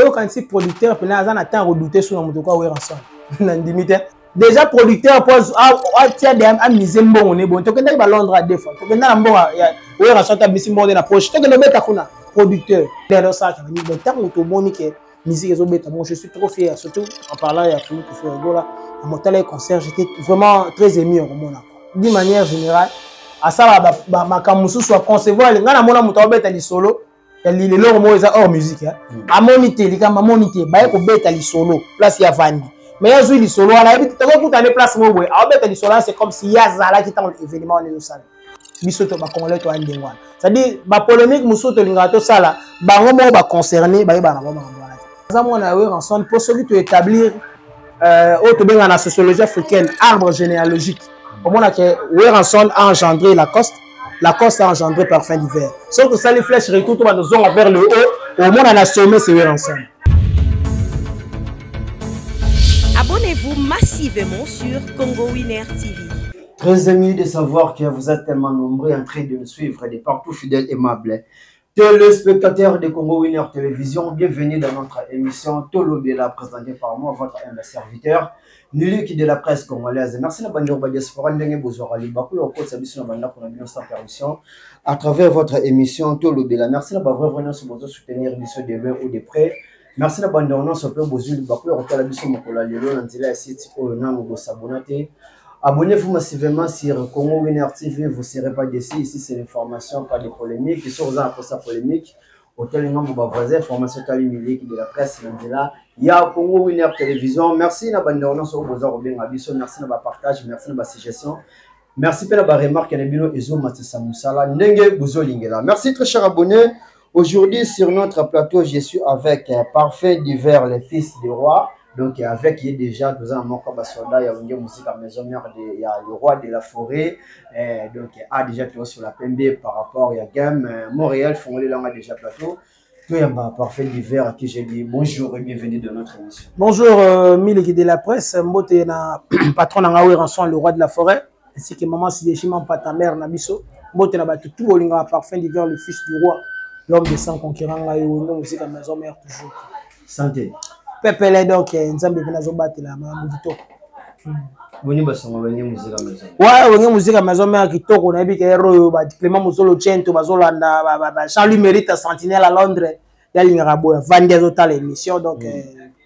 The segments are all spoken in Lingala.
quand il producteur puis là on attend redouter sur mon quoi ouais ensemble n'indimité déjà producteur pose tiens des à miser bon on est bon to que na ba Londres à deux fois to que na bon ouais ensemble ta bisi bon na proche to que no beta kuna producteur alors ça qui dit tant to boni que musique zo beta moi je suis trop fier surtout en parlant il y a fini que faire là à mon tel concert j'étais vraiment très ému au moment là d'une manière générale à ça ma kamusu soit concevoir les ngana mona muto beta li solo ya li lelo mo eza hors musique a moniter li kama moniter ba ko beta li solo place ya vandi mais ya zui li solo ala ebi to ko tane place mo boy a beta li solo c'est comme si ya zala qui tant événement on est au salon bisoto ba congolais to andengwa c'est à dire ba polémique musoto linga to sala ba ngomo ba concerné ba na ngoma ngwana ça mo na we ensemble pour celui to établir autre bien en sociologie africaine arbre généalogique au moment que Weranson a engendré Lacoste a engendré Parfum d'hiver. Sauf que ça les flèches retournent vers le haut, au moment on a sommé c'est Weranson. Abonnez-vous massivement sur Congo Winner TV. Très ému de savoir que vous êtes tellement nombreux en train de nous suivre, des partout fidèles et aimables. Téléspectateurs de Congo Winner Télévision, bienvenue dans notre émission Tolobela, présentée par moi, votre humble serviteur, Nulik de la presse congolaise. Merci à à travers votre émission Tolobela. Merci à vous sur votre soutenir de loin ou de près. Merci à vous sur le besoin de abonnez-vous massivement sur Congo Winner TV, vous ne serez pas déçus. Ici, c'est l'information, pas de polémiques. Ici, on a pour ça polémique. Hôtel Nom Bavoisé, information Kalimilique de la presse. Il y a Congo Winner Télévision. merci na bandona so boza robinga biso, merci na ba partage, merci na ba suggestion, merci pe na ba remarque na bino ezo matisa musala ndenge bozo lingela. Merci très chers abonnés. Aujourd'hui sur notre plateau, je suis avec Parfum d'hiver, les fils du roi. Donc avec il y a déjà deux ans mon soldat, il y a une musique à maison mère il y a le roi de la forêt, donc a déjà toujours sur la PMB par rapport il y a game Montréal font les langues déjà plateau. Tout y a Parfum d'hiver à qui j'ai dit bonjour et bienvenue dans notre émission. Bonjour Miliki de la presse, mbote na patron na Weranson le roi de la forêt, ainsi que maman Sideshima pata mère na biso, mbote na batu tout olinga Parfum d'hiver le fils du roi, l'homme de sang conquérant la musique à maison mère toujours. Santé. Pepele donc nzambe vena zo batela ma mudito. Boni basonga bani musique à maison. Ouais, on musique à maison mais kitoko na bi ke ro ba Clément Musolo Chento bazolanda ba Jean-Louis Mérite Sentinelle à Londres. Ya lingara boya vendre total émission donc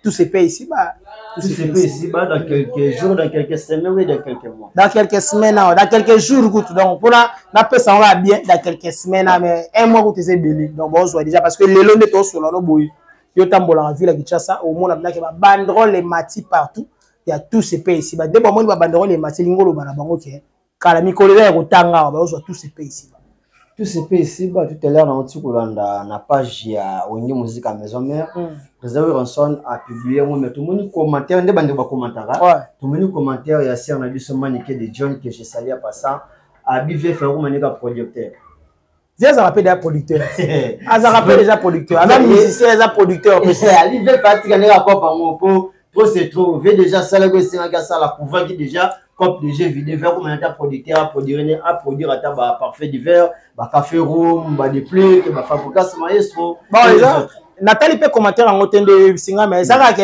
tout se paye ici bah tout se paye ici bah dans quelques jours, dans quelques semaines ou dans quelques mois. Dans quelques semaines dans quelques jours donc pour na peut ça va bien dans quelques semaines mais un mois vous êtes belé donc bon soit déjà parce que les longs de to sur la boy. Yo tambola en ville à Kinshasa au monde avec ba banderole les mati partout il y a tout ce pays ici ba dès bon ba banderole les mati lingolo bana bango ke kala mikolo ya kotanga ba zo tout ce pays ici tout ce pays ici ba tout à l'heure dans notre kolanda na page ya Wenge musique à maison mère président Weranson a publié moi mais tout le monde commentaire ndé bande ba commentaire tout le monde commentaire ya sir na biso manique de John que je salue à passant a bivé faire comme manika producteur. Ça rappelle déjà producteur. Ça rappelle déjà producteur. Alors musicien, déjà producteur. Il veut pas tirer la coupe en mon pot. Trop c'est trop. Veut déjà ça le c'est un gars ça la pouvoir qui déjà comme le jeu vidéo faire comme un producteur à produire à ta Parfum d'hiver, ba café room, ba des plaies, ba fabrication maestro. Bon déjà Nathalie peut commenter en hôtel singa mais ça que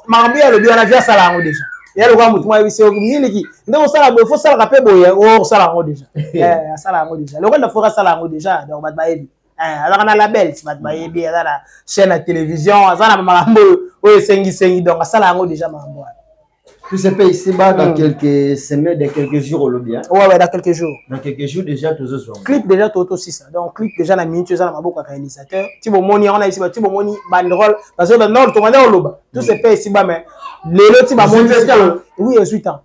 marbi le bien la vie ça là déjà. Il y a le gars mutumwa bisi miliki ndeko sala bo faut sala rapé boye o sala ngo déjà sala ngo déjà le gars la fora sala ngo déjà donc bat bayebi ala na label si bat bayebi ala la chaîne à télévision azana malambo o sengi donc sala ngo déjà mambo tout se paye ici bas dans quelques semaines, dans quelques jours au bien. Ouais, dans quelques jours. Dans quelques jours déjà tous ce soir. Clip déjà tout aussi ça. Donc clip déjà la minute ça na maboko réalisateur. Tibo moni on a ici Tibo moni banderole parce que dans nord to manda oloba. Tout se paye ici bas mais lelo Tibo moni oui 18 ans.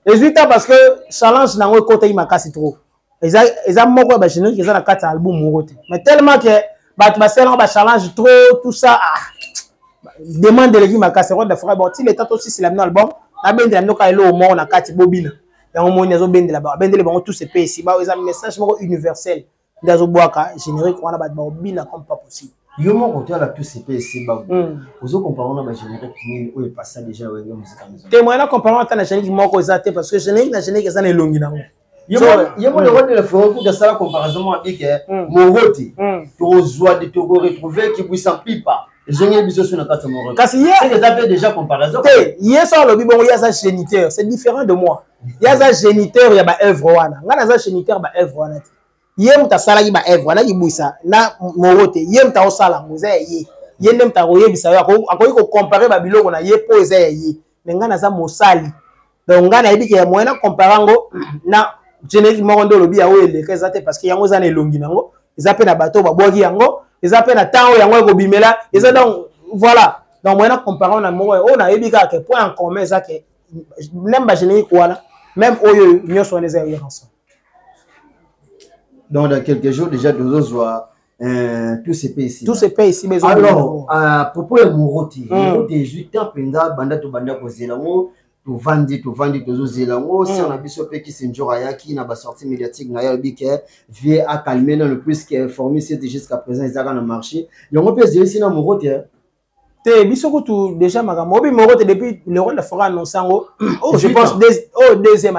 18 ans parce que challenge na ngo côté makasi trop. Eza moko ba générique eza na 4 albums morote. Mais tellement que ba sel ba challenge trop tout ça demande de l'équipe makasi roi de frère bon il est aussi c'est l'album. La bende la noka elo mo na kati bobina ya mo nyazo bende la ba bende le bango tous ces pays ici ba un message universel ndazo boaka générique wana ba bobina comme pas possible yo mo ko la tous ces pays ici ba ozo comparer na ba générique ni o e passé déjà Wenge musique à maison témoin na comparer na générique moko ezate parce que générique ça na elongi nango yo mo le roi de la forêt pour de ça comparaison avec Moroti to joie de te retrouver qui vous sans pipa Ils ont mis sur la carte Morote. Kasi c'est que ça fait déjà comparaison. Hier soir le bon il y a ça géniteur, c'est différent de moi. Il y a ça géniteur, il y a ba œuvre wana. Ngana ça géniteur ba œuvre wana. Hier muta sala ki ba œuvre wana ki buisa na Morote. Hier muta osala ngoza ye. Hier nem ta roye bisa yo akoyi ko comparer ba biloko na ye po eza ye. Mais ngana ça mosali. Donc ngana yebi ke moyena comparango na générique moko ndo lobi ya oyele kezate parce que yango za na elongi nango. Ils appellent à bateau ba bogi yango. Ils appellent à temps yango ko bimela. Ils donc voilà. Donc moi comparant na moi on a ebika que point en commun ça que même ba générique wana même oyo nyoso on les a ensemble. Donc dans quelques jours déjà nous voir tous ces pays ici. Tous ces pays ici mais alors à propos de Morote 18 ans pendant banda to banda ko zelango to vandi to zelango si on a biso pe qui c'est njora yaki na ba sortie médiatique na ya bike vie à calmer le plus qui est formé c'était jusqu'à présent ils ont marché yango pe ici na Morote biso tout déjà magamobi Morote depuis le roi de la forêt annoncé oh je pense deuxième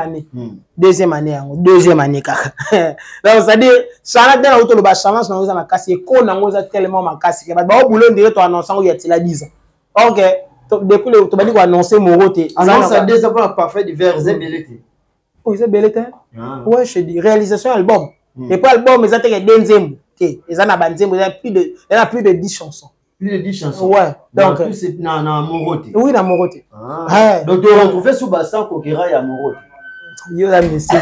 année kaka donc c'est à dire ça na auto le ba challenge na na kasi ko na ngoza tellement makasi ke ba boulot dire to annoncer il y a 10 ans OK depuis le to ba dit ko annoncer Morote annonce ça déjà pour parfait divers zebelete oh zebelete ouais je dis réalisation album et pas album mais ça te deuxième OK ils en a banzembo il y a plus de 10 chansons. Plus de 10 chansons. Ouais. Donc tout c'est na Morote. Oui, na Morote. Ah. Donc tu retrouves sous bassin Kokera ya Morote. Yo la musique.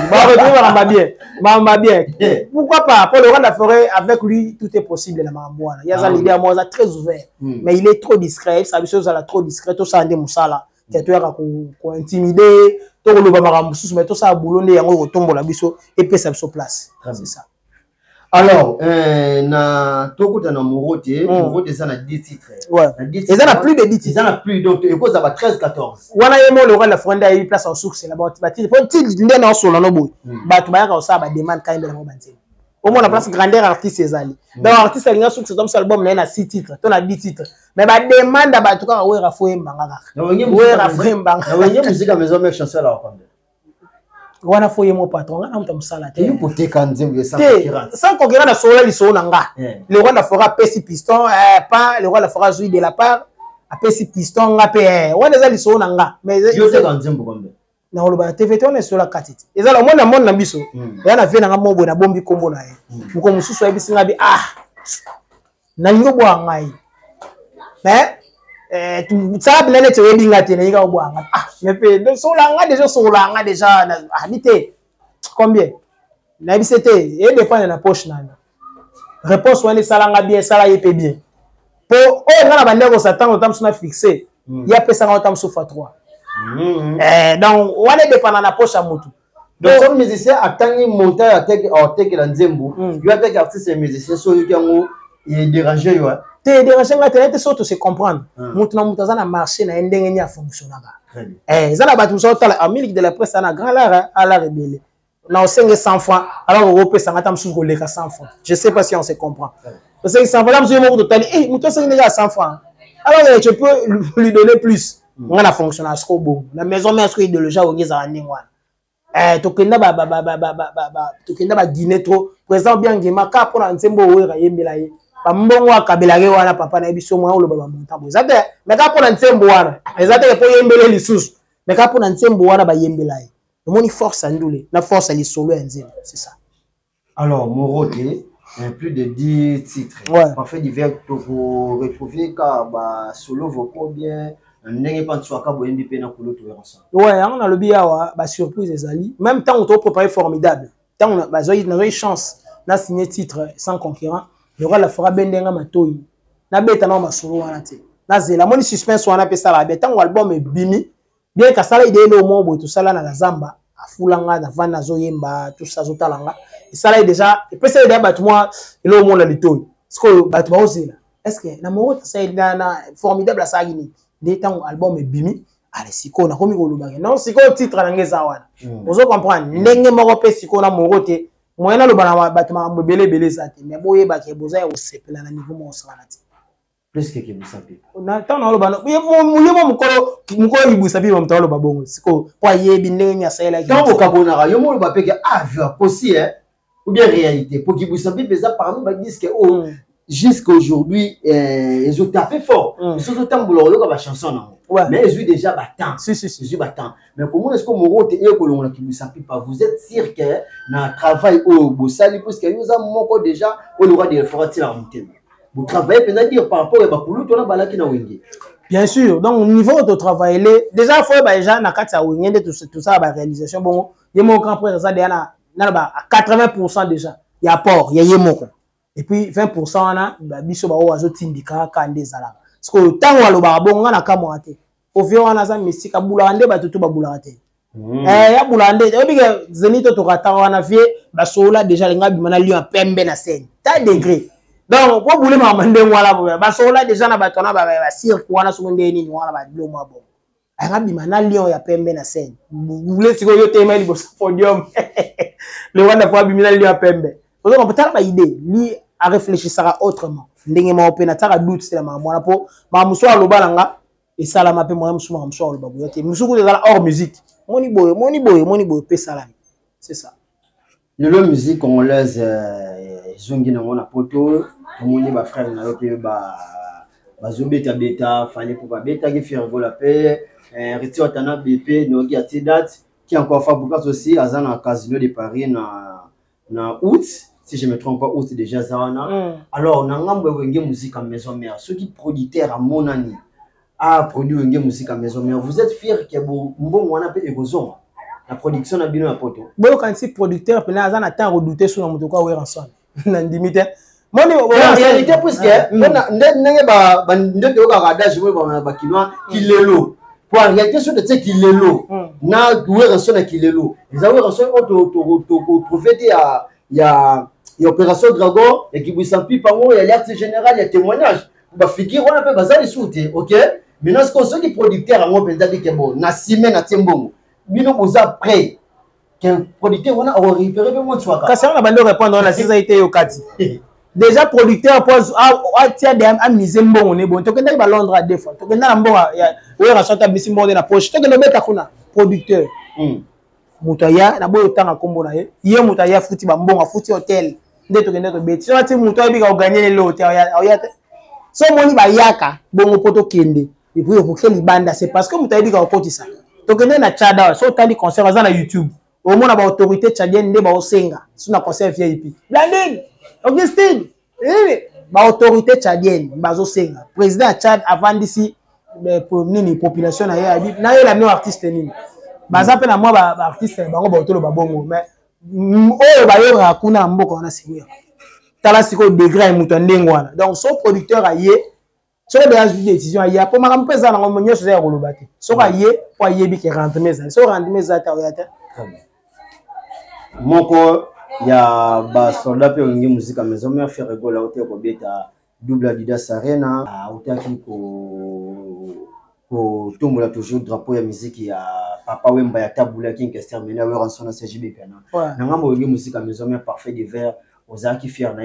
Bah bien. Pourquoi pas pour le roi de la forêt avec lui tout est possible la Mamboana. Il y a ça l'idée à moi très ouvert. Mais il est trop discret, sa vie chose trop discret, tout ça ndé musala. Tu as ko intimider, to lo ba marambusu mais tout ça boulot ndé yango retombe la biso et puis ça sur place. C'est ça. Alors, na tokuta na Morote, Morote ça na 10 titres. Ouais. Ils en a plus de 10 titres. Ils en a plus donc et cause ça va 13 14. Wana yemo le roi de la forêt a eu place en source là-bas. Bati pour titre ndé na solo no boy. Ba tu ba ka ça ba demande quand même na banté. Au moins la place grandeur artiste ezali. Donc artiste ali na source comme ça album na 6 titres, to na 10 titres. Mais ba demande ba tu ka we rafo mbanga kaka. We rafo mbanga. Na wenye musique à maison mais chanson là quoi. Wana foye mo patron ngana muta musala te you pote kanzembe sans concurrent na sola li so nanga le roi la fera pesi piston pas le roi la fera jouer de la part a pesi piston nga pe wana za li so nanga mais yo te kanzembe kombe na oloba TVT on est sur la katiti ezala mona na biso ya na vie nanga mobo na bombi kombo na ye muko mususu ya bisinga bi na ngobo ngai mais tu sais bien tu es bien tu n'es pas bon mais puis solanga déjà habité combien na bisete et dépend de la poche nana réponse on est salanga bien sala yé bien pour on a bandé ko s'attend au temps sur fixé il y a pesa au temps sur x3 donc on est dépendant de la poche à mutu donc comme musicien attendre monter à tech la nzembo il y a des artistes et musiciens so yango il déranger yo te déranger ngate surtout se comprendre mutu na mutu za na marché na ndenge ni a fonctionnaka zala batu so tala Amérique de la presse na grand l'art à la rebelle na o 500 francs alors on peut s'angata msu ko leka 100 francs je sais pas si on se comprend parce que 100 francs msu mo totali mutu ça ngaka 100 francs alors tu peux lui donner plus ngana fonctionner à ce bon la maison mais est-ce que de le ja ongeza ndingwana tokenda tokenda ba Guinée trop présent bien ngema ka pour na nsembo wera yembela ye mbongo akabelage wana papa na biso mwa oloba ba montambo ezate mais ka pona nsembo wana ezate po yembele lisusu mais ka pona nsembo wana ba yembela ye moni force andule na force ali solo ya nzembo c'est ça. Alors Morote plus de 10 titres parfait divers pour retrouver ka ba solo vocaux bien ndenge pas tu aka boyembi pe na kulo to ensemble on a le biawa ba surprise ezali même temps on to préparé formidable tant on a zoyi chance na signé titre sans concurrent. Le roi la fera bendenga matoi na beta na masolo wana te na zela moni suspense wana pe sala beta ngo album e bimi bien ka sala ide le mo boy to sala na zamba afulanga na vana zoyemba tout ça zotalanga et sala déjà et peut ça ba moi le mo na litoi sko ba to ozela est-ce que na mo ça na formidable ça gini de temps album e bimi allez siko na komi ko lobaka non siko titre na ngeza wana ozo comprendre ndenge moko pe siko na Morote moyena lo bana batuma mbele zate mais boye ba ke boza ya osepela na niveau mo osala ti plus que busapi na tant na lo bana mo mukolo ibusapi mo mtalo babongo siko kwa yebi ndenge nya sala ki quand okabona yo mo lo ba peke vu aussi ou bien réalité pour ki busapi pesa parmi ba disque jusqu'à aujourd'hui ils ont tapé fort ils ont tant boulot la chanson mais ils ont déjà battant ils ont battant mais comment est-ce que mon rote et que l'on qui vous s'appuie pas vous êtes sûr que na travail au bossali parce que nous avons déjà on aura des efforts à monter vous travaillez peut-être dire par rapport à bakulu tu na balaki na wengi. Bien sûr, donc au niveau de travail, déjà, il faut que les gens aient tout ça, la réalisation. Bon, il y a mon grand frère, ça, à 80% déjà, il y a port, il y a mon. Et puis 20%, on a biso ba oazo tindika kande zala. Parce que tant on a bon, on a kamoate. Au fur et à mesure, mais si kabulande ba tutu ba bulate. Ya bulande, et puis zenito to kata wana vie, ba sola déjà lenga bimana lion pembe na scène. Ta degré. Donc, pour vous demander, voilà, parce que là, déjà, na batona, ba cirque, wana seconde ni, wana ba dlo mo bon. Arabi mana lion ya pembe na scène. Vous voulez si vous yote email sur podium. Le wana fois bimina lion ya pembe. Donc, on peut avoir une idée, lui à réfléchir ça autrement. Ndenge ma opena tara doute c'est la maman pour ma muso alobalanga et ça la mape moi muso alobabu yote. Muso ko ezala hors musique. Moni boy pe salami. C'est ça. Le musique congolaise zongi na mona poto moni ba frère na yoke ba bazobeta beta fallait pour ba beta qui faire vola paix reti watana BP nogi ati date qui encore fait beaucoup aussi azana casino de Paris na août si je me trompe pas août déjà zawana alors na ngambo wenge musique en maison mère ceux qui producteur à monani a produit wenge musique en maison mère vous êtes fier que bon wana pe ekozon la production na bino ya poto boyo quand si producteur pena azana temps redouter sur moto kwa wera ensemble na limite en réalité puisque ndenge ba ndenge oka je veux ba kinois kilelo pour en réalité sur de ce kilelo na wera ensemble kilelo les wera ensemble to prophète il y a opération dragon et qui vous s'appuie par moi il y a l'alerte générale il y a témoignage ba fikir on appelle bazali soute OK maintenant ce qu'on ceux qui producteur en moi peut-être que bon na semaine na tiembongo bino boza prêt que producteur on a récupéré peu moins soit quand ça on a bandé répondre la ça a été au kati déjà producteur pose tia dem amiser mbongo ne bon to kenda ba Londres à deux fois to kenda na mbongo ya we rasota bisi mbongo na poche to kenda beta kuna producteur mutaya na boyo tanga kombo na ye mutaya futi ba mbongo futi hotel nde to kenda to beti so ati mutaya bi ka gagner le hotel ya so moni ba yaka bongo poto kende et puis pour que libanda c'est parce que mutaya bi ka okotisa to kenda na Tchada so tali concert za na YouTube au moins ba autorité tchadienne nde ba osenga sur na concert VIP Blandine Augustine ba autorité tchadienne bazo senga président Tchad avant d'ici pour nini population na ya la no artiste nini baza pe na moi ba artiste bango ba otolo ba bongo mais oyo ba yo rakuna mboko na siwe tala siko degré muto ndengwana donc son producteur aye so de la décision aye pour ma mpeza na ngomo nyoso ya kolobate so aye pour ayebi ke rendre meza so rendre meza ta oyata moko ya ba soldat pe ngi musique maison mais faire rigola ote ko beta double Adidas Arena otaki ko tombola toujours drapeau ya musique ya papa Wemba ya tabula qui exterminer wa rançon na CJB kana na ngambo ngi musique maison mais parfait de verre ozaki fier na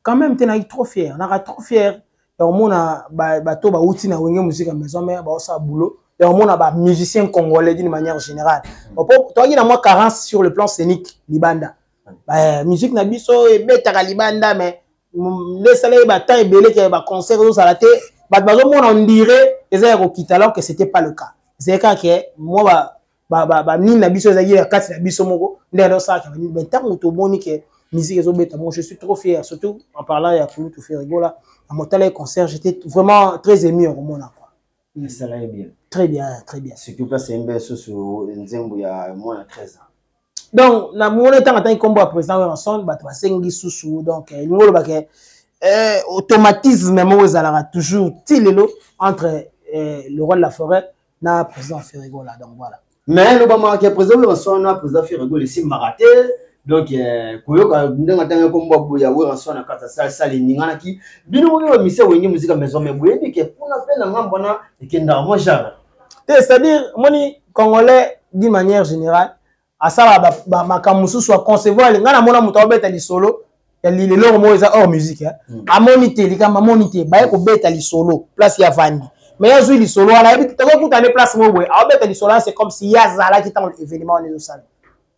quand même t'es trop fier na trop fier donc mona bato ba outi na ngi musique maison mais ba osa boulot donc mona ba musicien congolais d'une manière générale toi qui na moi carence sur le plan scénique libanda musique na biso e beta libanda mais les salé ba temps ebele ke ba concert au salate ba bazo mona on dirait ezaya ko kita alors que c'était pas le cas c'est quand que moi ba ni na biso ezaki ya kati na biso moko ndelo ça que mais tant to boni que musique ezo beta moi je suis trop fier surtout en parlant ya tout faire rigola à mon tel concert j'étais vraiment très ému au mona quoi ça là est bien très bien surtout que c'est un bel sur nzembo ya moins 13 ans. Donc na mona tant combo président Ranson ba sengi susu donc ngolo ba ke automatisme mo ezalaka toujours tilelo entre le roi de la forêt na président Ferrigola donc voilà mais le ba marqué président Ranson na président Ferrigola si maraté donc koyoka ndenga tanga combo boya we Ranson na kata sala ningana ki bino mo ba mise wengi musique maison mais boye que pour na peine ngamba na ekenda mo jara c'est-à-dire moni congolais d'une manière générale à ça makamusu soit concevoir les ngana mona muto beta li solo ya li lelo mo eza hors musique a moniter li kama moniter ba ko beta li solo place ya vandi mais ya zui li solo ala ebi to ko kutane place mo boy a beta li solo c'est comme si ya zala ki tant événement les salle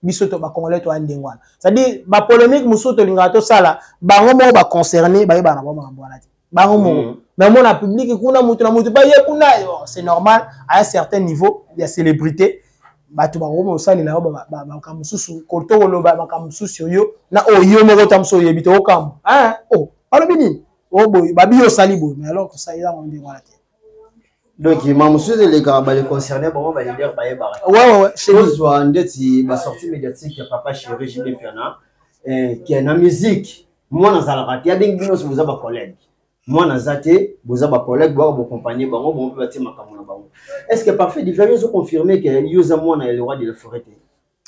biso to ba congolais to andengwana c'est-à-dire ba polémique musu to linga to sala bango mo ba concerné ba yeba na ba mabwana ti bango mo mais mon public kuna mutu na mutu ba ye kuna c'est normal à un certain niveau il y a célébrité bato ba mo sali na ba kamususu koto lo ba kamususu yo na yo mo ko tamso yebito okam alobi nini boy babi yo sali boy mais alors que ça il a mon ndengwana ti. Donc, Mamoussou de les gars, les concernés, bon, va dire, ouais, chez nous, on dit, ma sortie médiatique, papa chéri, j'ai des pianos, qui est la musique. Moi, dans la radio, il y a des gens qui vous avez des collègues. Moi, dans la radio, vous avez des collègues, vous avez des compagnies, vous pouvez bâtir ma caméra. Est-ce que parfait, différents ont confirmé que vous avez le droit de la forêt?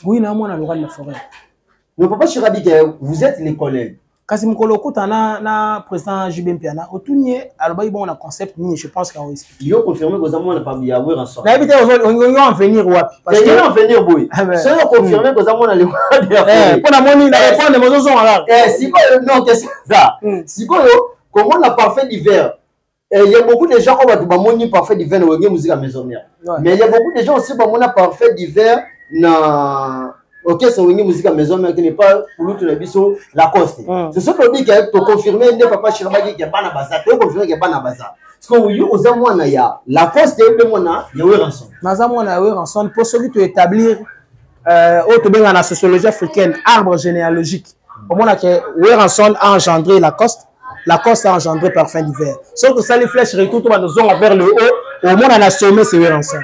Oui, non, moi, on a le droit de la forêt. Non, papa chéri dit que vous êtes les collègues. Kasi mukolo kuta na président JB Mpiana otunye aloba bon na concept ni je pense qu'on explique. Yo confirmé que Zamou n'a pas bien avoir ensemble. Na bité on en venir wapi parce que en venir boy. C'est confirmé que Zamou na le pour na moni na répondre mozo son alors. Si quoi non que ça. Si quoi comment la parfait d'hiver. Il y a beaucoup de gens qui ont ba moni parfait d'hiver na wenge musique à maison mère. Mais il y a beaucoup de gens aussi ba mona parfait d'hiver na ok, c'est une musique à maison, mais qui n'est pas pour nous, la coste. C'est ce qu'on dit que tu confirmes, il n'est pas chez le qui est pas na bazar. Tu confirmes qu'il n'est pas na bazar. Parce que vous avez moi na ya la coste et le mona ya ouais rançon. Maza moi na ouais rançon pour celui qui établir autre bien dans la sociologie africaine arbre généalogique. Au moment que ouais rançon a engendré la coste a engendré parfum d'hiver. Sauf que ça les flèches retournent dans nos zones vers le haut. Au moment on a sommé c'est ouais rançon.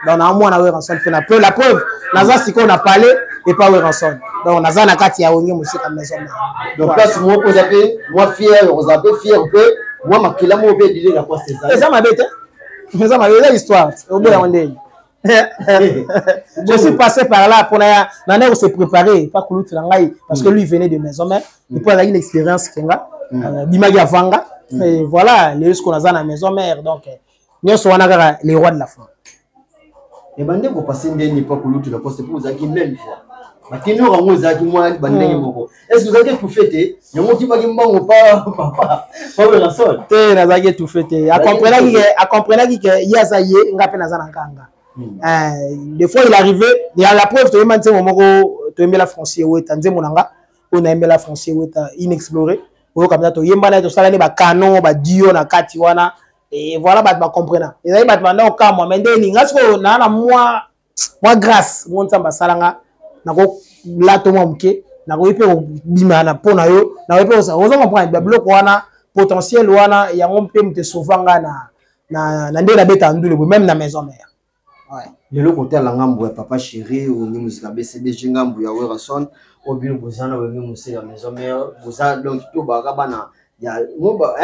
Donc on a ouais rançon fait la preuve. Naza si qu'on a parlé et pas ouais rançon. Donc naza na kati ya onye musique à maison. Donc là si moi vous avez moi fier, vous avez fier que moi makila mo be dile la quoi c'est ça. Ça m'a bête. Ça m'a bête histoire. Au bout on est. Je suis passé par là pour na on s'est préparé pas Kouloutou ngai parce que lui venait de maison mère. Il peut avoir une expérience kenga bimagi avanga et voilà les qu'on a dans la maison mère donc nous sommes les rois de la foi. Et bande vous passez ndeni pas Kouloutou la poste pour vous aki même fois. Bakino rango zaki moi bande moko. Est-ce que vous avez tout fêté? Yango ki bagi mbango pas papa. Pas la sol. Te na zaki tout fêté. A comprendre que yazaye ngape na zana kanga. Des fois il arrivait, il y a la preuve tu m'as dit momoko tu aimes la français ou tanze monanga, on a aimé la français ou inexploré. Ou comme ça tu yemba na to sala ni ba canon ba dio na kati wana et voilà ba comprendre. Et ça ba demander au cas moi mais ndeni ngasko na moi grâce mon tsamba salanga nako lato mo mke nako ipe bima na pona yo na ipe oza comprendre ba bloc wana potentiel wana ya ngompe mte souvanga na ndela beta ndule même na maison mère. Ouais. Le côté la ngambo papa chéri ou ni musique BCB ngambo ya Werason au bilo bozana wengi musique la maison mère boza donc to bana ya moba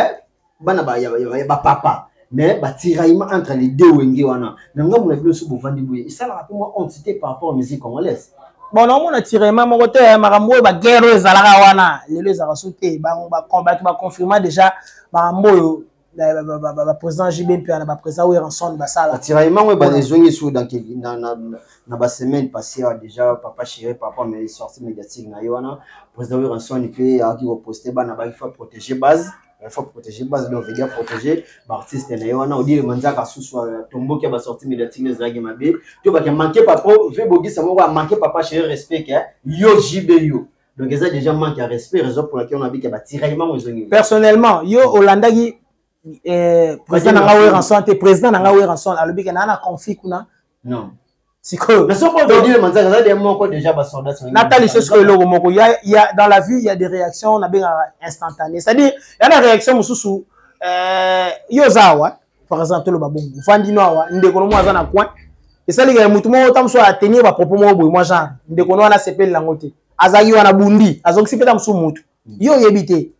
bana ba ya papa mais ba tiraillement entre les deux wengi wana ngambo na bilo so bovandi boye ça la rappelle moi entité par rapport à musique congolaise. Bon non on a tiraillement mon côté marambo ba guerre ezalaka wana lelo ezaka sauté ba combat ba confirmer déjà marambo le président JB puis le président Werason basala tiraillement ouais des ongi sous dans na ba semaine passée déjà papa chéri papa mais sortie médiatique na yona président Werason il peut qui reposter ba na ba il faut protéger base donc veut dire protéger artiste na yona on dit le manzaka sous tombo qui ba sortie médiatique les zagi mabe tu ba que manquer papa veut bogi ça mo manquer papa chéri respect que yo JB yo donc ça déjà manque à respect raison pour laquelle on a dit que ba tiraillement aux ongi personnellement yo Holandagi président nanga Werason te président nanga Werason alobi ke na conflit kuna non siko mais so pas de dire manzaka ça des moko déjà ba soldat Nathalie c'est ce que le moko il y a dans la vie il y a des réactions on a bien instantanées c'est-à-dire il y a la réaction mususu yozawa par exemple le babongo fandi noa ndeko no mwaza na coin et ça les mutu mo tamso a tenir ba propos mo boy moi genre ndeko no na sepel la ngote azaki wana bundi azongi sipeta musu mutu yo yebite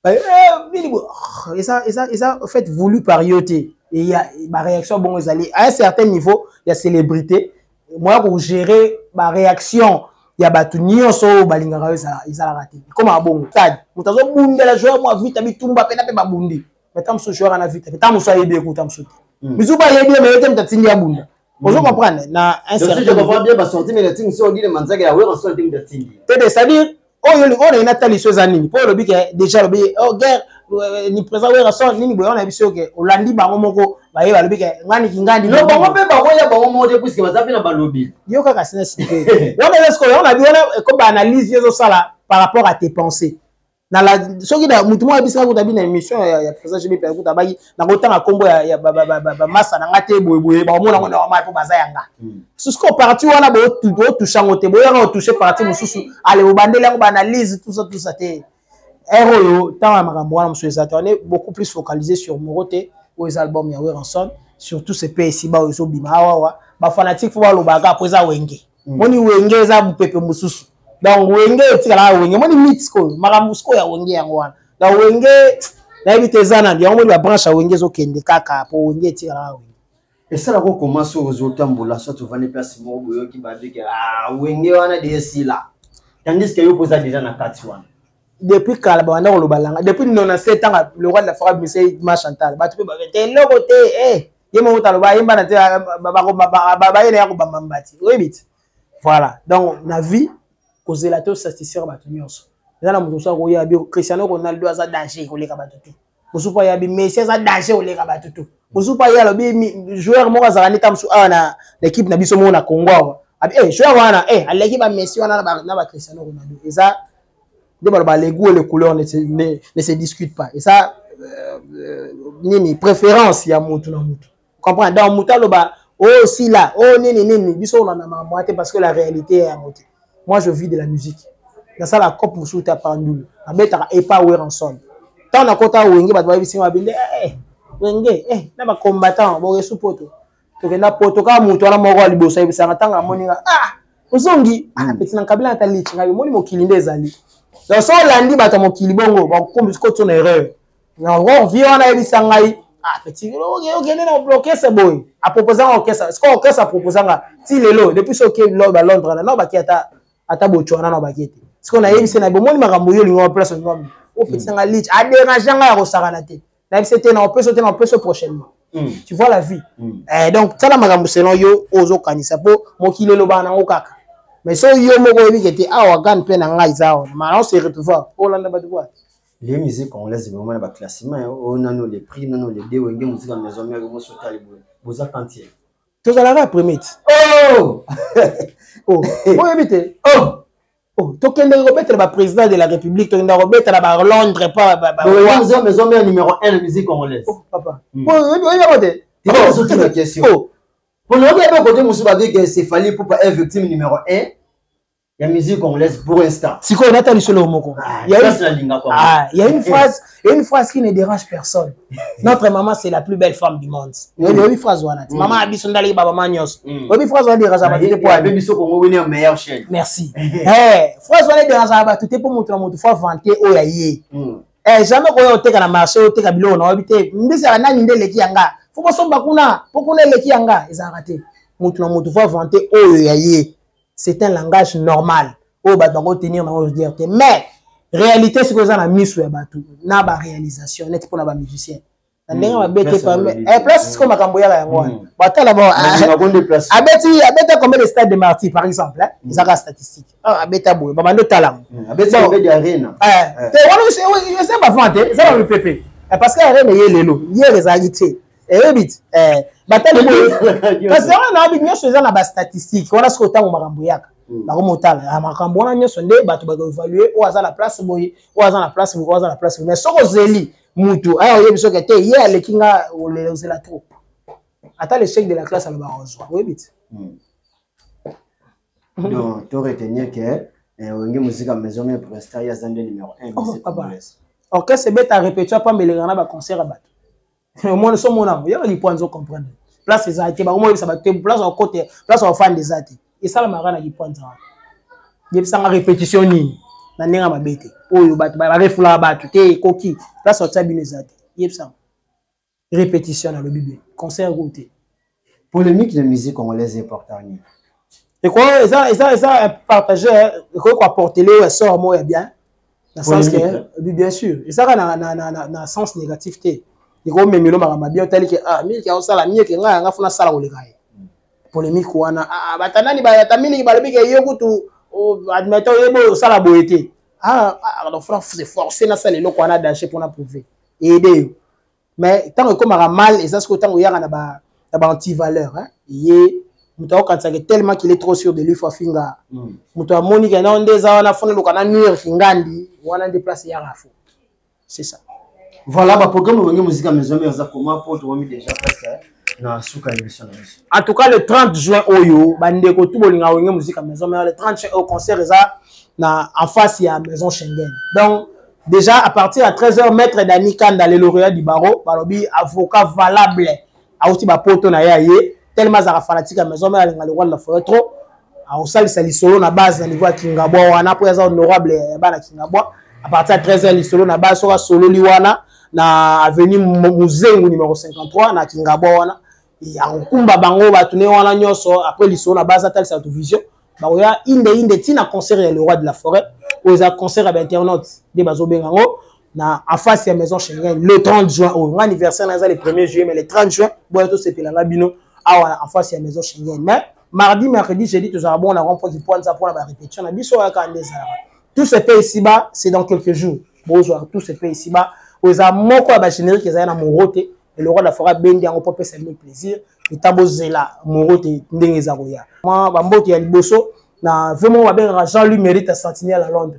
et ça en fait voulu par yoté et il y a ma réaction bon ils allaient à un certain niveau il y a célébrité moi pour gérer ma réaction il y a batunio so balingara ils a raté comme un bon stade mutazo bunda la joueur moi vite bitumba pena pe babundi mais tam so joueur na vite tam so yebe ko tam so bizuba yebe mais tam tatindi ya bunda vous comprenez na un certain je comprends bien ba sortir mais les things so dit le manzaka ya Werason tim tatindi c'est-à-dire oh yo on a Nathalie Sozanini pour le but déjà le oh guerre ni président Werrason nini boyo na biso ke olandi bango moko ba ye balobi ke ngani kingandi non bango pe bango ya bango moko puisque bazapi na balobi yo kaka sina sike on est ce qu'on a bien comme analyse yo sala par rapport à tes pensées na la soki da mutu mo abisa ko tabi na émission ya président JB ko tabayi na ko tanga kombo ya ba massa na ngate boye ba mona ngona ma po baza yanga susco parti wana bo toucher ngote boya nga toucher parti mususu ale bo bandele ngo ba analyse tout ça te Héros, tant à Maramboa, on est beaucoup plus focalisé sur Morote, aux albums Yahweh Ranson, sur tous ces pays ici, bas au Bimawa, bah fanatique, faut voir le bagarre après ça Wenge. Moni Wenge, ça vous pepe mususu. Donc Wenge, tu as Wenge, moni mitsko, Maramusko ya Wenge yangwan. Donc Wenge, na éviter zana, il y a la branche à Wenge zo kende kaka pour Wenge tu as Wenge. Et ça là qu'on commence aux autres mbola, soit tu vas les placer Moroboyo qui va dire que ah Wenge wana de là. Tandis que yo pose déjà na 4-1. Depuis Kalabanda ou le Balanga, depuis 97 ans, le roi de la forêt, monsieur Machantal, bah tu peux pas faire le côté, voilà. Donc, la vie, cause la tous satisfaire Batunios. Là, la moto, il y a Cristiano Ronaldo à danger, on les kabatutu. Vous pas y a Messi à danger, on les kabatutu. Vous pas y a le joueur moi à Zanita Msouana, l'équipe n'a biso mona Congo. Eh, joueur wana, eh, l'équipe a Messi wana na Cristiano Ronaldo. Et ça, les goûts et les couleurs ne se discutent pas. Et ça, nini préférence, il y a moutou na moutou. Comprends? Dans moutou, oh, si là, oh, nini, biso on en a moitié parce que la réalité est à moitié. Moi, je vis de la musique. Dans ça, la coupe moussou t'a pendu. La bête a pas oué ensemble. Tant na kota wenge, bah, tu vas dire, wenge, n'a pas combattant, bon, et sous poto. Tu as poto, quand moutou, on a mon rôle, bossa, et ça attend à mon Ozongi, petit nan kabila ta lich, ngabi moni mo kilinde zali. Donc so landi bata mo kilibongo, ba ko bisko ton erreur. Na on vient on a ebisa ngai, petit ok na bloquer ce boy. A proposer orchestre, est-ce que orchestre a proposer nga ti lelo depuis so ke lo ba Londres na ba ki ata bochwana na ba kete. Est-ce qu'on a ebisa na bo moni makambo yo lingo place ngom. O petit nga lich, a déranger nga ya ko na te. Na c'était na on peut sauter prochainement. Tu vois la vie. Donc ça la makambo selon yo ozo kanisa po mo kilelo ba na okaka. Mais si yo moko qui était awagan pe na ngai zao mais on se retrouve au landa ba voir les musiques on laisse vraiment ba classement on a les prix non les deux wenge musique en maison mais mo sota les boza quantier tous à la première oh éviter to kende remettre ba président de la République to kende remettre la Londres pas maison numéro 1 de musique congolaise papa regarde tu surtout la question. Pour nous, il y a un côté où c'est fallu pour être victime numéro 1. Il y a musique congolaise pour l'instant. Si on a sur moko. Il y a une phrase qui ne dérange personne. Notre maman, c'est la plus belle femme du monde. Il y a une phrase. Maman a dit que baba manios. Il y a une phrase qui dérange pas. Meilleure chaîne. Merci. Phrase qui dérange tout pour montrer mon fois vanter au yaye. Jamais qu'on ait un marché, on a un bilon, on a habité. Mais c'est un ami de l'équianga. Faut pas s'en bakuna, pour qu'on ait l'équianga. Ils ont raté. Moutou fois vanter au yaye. C'est un langage normal. Oh, bah, donc, tenir dans le dire. Mais, réalité, c'est que ça a mis sur le bateau. N'a pas réalisation. N'est-ce pas un musicien? Et place, c'est comme un camboya là. Bah, là-bas. Abeti, combien de stades de Marty, par exemple? Ils ont la statistique. Abeta boy. Bah, de talent. Abeti, combien d'arènes? Je sais pas vanter. Ça va le pépé. Parce que l'arène est l'élo. Il y a les agités. Et vite. Parce que on a bien chose dans la statistique. On a ce côté où maramboyaka. Baromotal. Makambo na nyoso nde bato ba évaluer au hasard la place boy, au hasard la place, au hasard la place. Mais soko zeli mutu. Aya yebiso ke te ye alekinga o la trop. Ata l'échec de la classe à la barrage. Oui vite. Donc tu retenir que wenge musique à maison mais pour l'instant il y a zande numéro 1 musique congolaise. OK, c'est bête à répéter pas mais les gars ba concert à bato. Moi, nous mon âme. Il y a des points à comprendre. Place des arts, ça va être place au côté, place aux fans des arts. Et ça, la marana qui pointe ça. Il y a une répétition. Il y a une bête. Oh, il y a une refula battu. T'es coquille. Place au tabi des arts. Il y a ça. Répétition dans le Bible. Concert goûté. Polémique de musique congolaise est importante. Et quoi, ça, partager, quoi, porter-le, sort, moi, et bien. Dans le sens que, bien sûr. Et ça, dans le sens négatif, il y a des gens qui ont dit que mais qui ont sala mieux que nga funa sala olekai polémique wana batanani ba tamini ki balobi ke yokutu admettons yebo sala boete donc faut se forcer na sala loko wana danger pour na prouver aider. Mais tant que comme mal, et ça c'est autant où il y a un anti-valeur. Quand c'est tellement qu'il est trop sûr de lui, il faut finga. C'est ça. Voilà, le programme de musique à maison, mais comment pour toi déjà presque en tout cas, le 30 juin, Oyo, bandeko tout bolinga wenge musique à maison, mais le 30 juin au concert en face il y a Maison Schengen. Donc déjà à partir à 13h, maître Dani Kanda, le lauréat du barreau, balobi avocat valable, a aussi ba poto na yaye, tellement ça fanatique à maison, mais elle a le roi de la forêt trop. A osali sali solo na base na niveau Kingabo, wana pour ça honorable ba na Kingabo. À partir de 13h, li solo na base sera solo liwana na avenue Muzengu numéro 53 na Kingabo wana. Et en kumba bango ba tourner wana nyoso après li solo na base tel sa vision. Ba oya inde tina concert le roi de la forêt. Aux concert à internautes de Bazobengango na en face de Maison Schengen le 30 juin au anniversaire le 1er juillet mais le 30 juin boito c'est la bino en face de Maison Schengen mais mardi mercredi jeudi tous bon on a rencontré pour ça pour la répétition na biso ka ndeza tout se fait ici bas c'est dans quelques jours bonjour tout se fait ici bas aux amoko ba générique ça na morote et le roi de la forêt bendi en popé c'est le plaisir et tabozela morote ndenge za roya moi ba mbote ya liboso na vraiment va bien Jean-Louis Mérite à Sentinelle à Londres.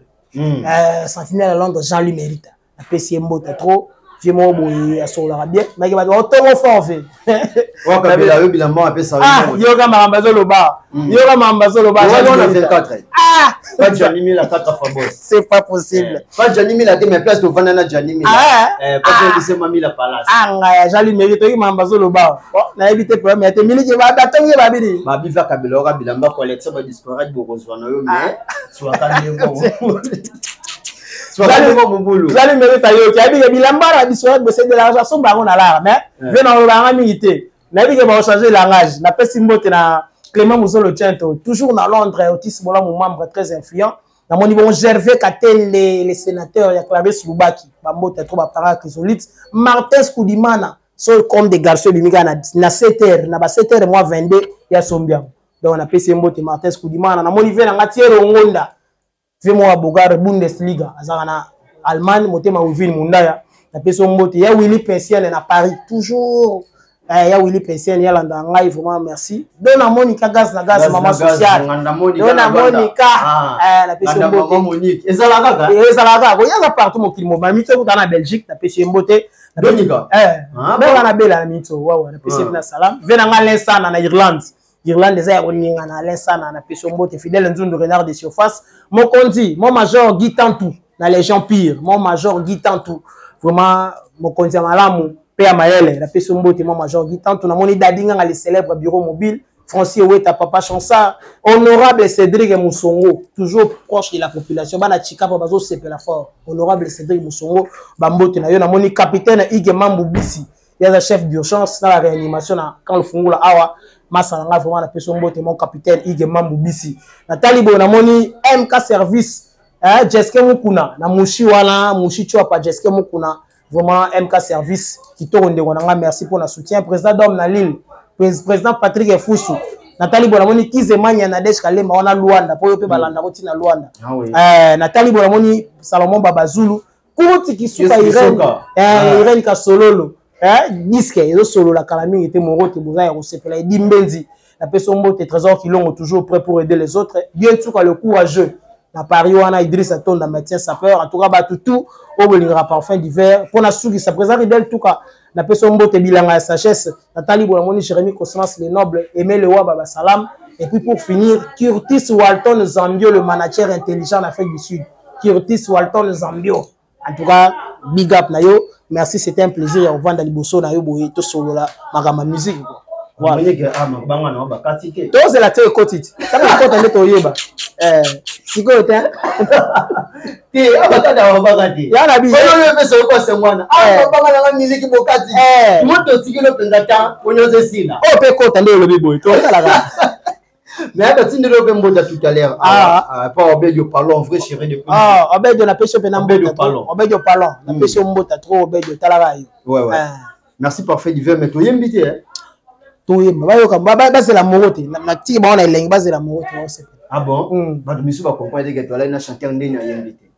Sentinelle à Londres Jean-Louis Mérite. La PCM bote trop. Vraiment boy à sur la bien. Mais il va autant fort fait. Ouais Kabila yo bilamment appelé ça. Ah, yoga mambazo loba. Yoga mambazo loba. On a 24. Ah, pas Gianni la 4 fois boss. C'est pas possible. Pas Gianni la mais place de Vanana Gianni. Parce que c'est Mami la palace. Ah, Jean-Louis Mérite yoga mambazo loba. Na éviter problème mais te mili ki va datongi ba bidi. Ba biva Kabila yoga bilamba collecte ba disparaître bokozwana yo mais soit quand bon. Jean-Louis Mérite yo ki abi bilamba la disparaître c'est de l'argent son bango na la mais venant lo banga milité. Na bi ke ba changer langage. Na pesi mbote na Clément Mouzolo Tiento, toujours dans Londres, Otis Mola, mon membre très influent. Dans mon niveau, Gervais Katel, les sénateurs, il y a Clavé Sloubaki, Bambo, Tetro, Bapara, Chrysolite, Martin Skoudimana, sont comme des garçons, na 7h, na 7h, moi 22, il y a Sombian. Donc on a PC Mbote, Martin Skoudimana, na mon niveau, on a tiré au Ngonda, Fais-moi Bogar, Bundesliga, Azarana, Allemagne, Motema Ouville, Mundaya, na PC Mbote, il y a Willy Pensiel, à Paris, toujours. Il y a Willy Pensiel, il y a Landanga, vraiment merci. Dona Monica Gaz, na Gaz, maman sociale. Dona Monica, la PC Mbote. Et ça la gaga. Et ça la gaga. Il y a partout mon kilmo. Ma mito dans la Belgique, la PC Mbote. Donika. Mais on a belle la mito. Waouh, la PC na salam. Venanga l'Insana na Irlande. Irlande des airs on na l'Insana na PC Mbote fidèle Nzundu Renard de surface. Mon condi, mon major Guy Tantou na les gens pires. Mon major Guy Tantou. Vraiment mon condi malamu. Père Maël, la personne mbote mon major Guy Tantou na moni dadinga le célèbre bureau mobile Francis Oueta papa Chansard honorable Cédric Moussongo toujours proche de la population bana chika pa bazo sepela fort honorable Cédric Moussongo bambote na yo na moni capitaine Ige Mambu Bisi il y a le chef d'urgence dans la réanimation quand le fungula awa masalanga vraiment la personne mbote mon capitaine Ige Mambu Bisi na talibo na moni MK service Jeske Mukuna na mushi wana mushi chwa pa Jeske Mukuna vraiment MK Service qui tourne de Wananga, merci pour le soutien. Président d'homme na Lille, président Patrick Foussou, Nathalie Bonamoni Kizemanya Nadej Kalema on a Luanda pour yope balanda roti na Luanda. Nathalie Bonamoni Salomon Babazulu, Kouti qui souka Irene Kasololo, disque et solo la calamie était mon rote bouza et sepela et dimbenzi. La personne mote trésor qui l'ont toujours prêt pour aider les autres. Bien sûr le courageux. Na Paris on a Idriss Atonda médecin sapeur en tout cas tout au bolingera parfum d'hiver pour na souki sa présent ridel tout cas na personne mbote bilanga sagesse Nathalie Bolamoni Jérémy Cosmas les nobles Aimé le roi Baba Salam et puis pour finir Curtis Walton Zambio le manager intelligent en Afrique du Sud Curtis Walton Zambio en tout cas big up na yo merci c'était un plaisir au vendre liboso na yo boye to solo la magama musique quoi. Voilà. Toi c'est la tête côté. Ça va côté de toyeba. Si côté. Ti abakada wabagati. Ya na bi. Ono le so ko se mwana. Ah banga na musique bokati. Moto tikilo penzata onyoze sina. Oh pe côté ndio le bibo. To la ga. Mais à partir de l'Open tout à l'heure, pas Obedio Palon, vrai chéri de Ah, Obedio la pêche au Obedio Palon. Obedio Palon, la pêche au Mbota trop Obedio Talarai. Ouais. Merci parfait d'hiver, mais tu es invité, hein? Tu c'est la morote. La tige ba on a lenga c'est la morote. Ah bon? Bah tu me suis pas comprendre que tu allais na chanter un dîner invité.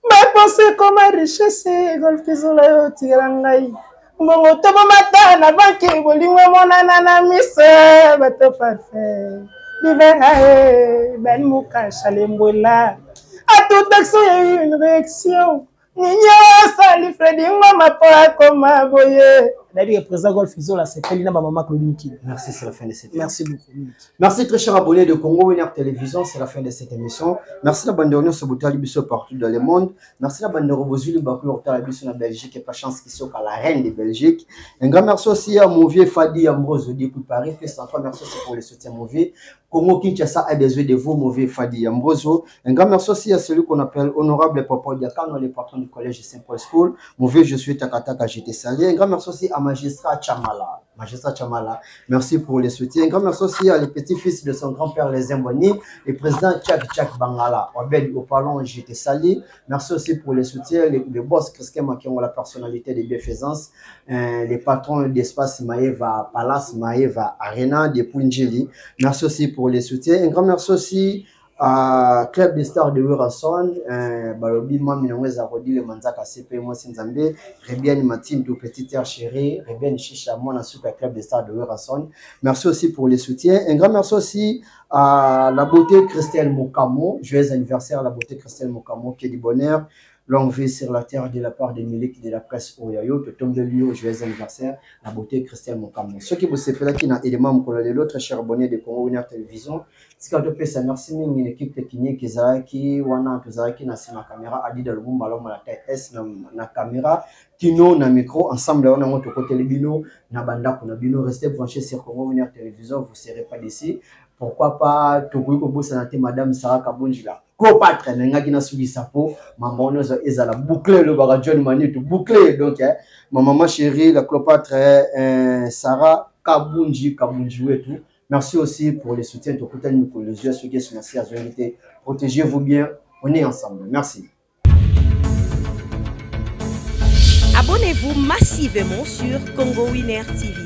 Mais pensé comme richesse, golf kizola tirangai. Mon tobo mata na banki bolingo monana na mise bato parfait. L'hiver ben mouka chalembola. À toute action il y a eu une réaction. Ninya sali Freddy mama pa comme boye. D'ailleurs le président golf kizola c'est Pelina maman Claudine King. Merci, c'est la fin de cette émission. Merci beaucoup. Merci très chers abonnés de Congo Winner Télévision, c'est la fin de cette émission. Merci la bande de sur Boutali Bisso partout dans le monde. Merci la bande de Robozuli Bakou Orta Bisso en Belgique et pas chance qui soit la reine de Belgique. Un grand merci aussi à mon vieux Fadi Ambrose depuis Paris. Merci aussi pour le soutien mon vieux. Congo Kinshasa a besoin de vous, mon vieux Fadi Ambroso. Un grand merci aussi à celui qu'on appelle Honorable Papa Diakano, le patron du collège de Saint-Paul School. Mon vieux, je suis Takataka, j'étais salé. Un grand merci aussi à Magistrat Chamala. Magistrat Chamala, merci pour le soutien. Un grand merci aussi à les petits-fils de son grand-père, les Zemboni, le président Tchak Bangala. Obed au parlons, j'étais salé. Merci aussi pour le soutien. Les boss Kriskema qui ont la personnalité de bienfaisance. Les patrons d'espace Maeva Palace, Maeva Arena, de Punjili. Merci aussi pour les soutiens. Un grand merci aussi à Club des Stars de Werason, Balobi Maminongweza Rodi, le Manzaka CP, moi Sinzambe, Rebian Matin, tout petit air chéri, Rebian Chicha, moi, super Club des Stars de Werason. Merci aussi pour les soutiens. Un grand merci aussi à la beauté Christelle Mokamo. Joyeux anniversaire à la beauté Christelle Mokamo, qui est du bonheur. Longue vie sur la terre de la part des miliques de la presse Oyayo, de Tom de Lio, joyeux anniversaire, la beauté Christelle Mokamo. Ceux qui vous savez qui n'a élément de l'autre cher abonné de Congo Winner Télévision, c'est quand on ça merci une équipe technique qui wana tuzaki na sima caméra adi de l'umba l'homme la taille S na caméra kino na micro ensemble on a monté côté les bino na banda na bino restez branchés sur Congo Winner Télévision, vous ne serez pas d'ici. Pourquoi pas Tokoui Kobo Sanate Madame Sarah Kabunjila. Copatre n'engagi na sugi sapo maman nous ezala boucler le bara John Mani tout boucler donc ma maman chérie la Cléopâtre Sarah Kabunji et tout. Merci aussi pour les soutiens de côté nous pour les yeux ceux qui sont merci à vérité. Protégez-vous bien, on est ensemble. Merci. Abonnez-vous massivement sur Congo Winner TV.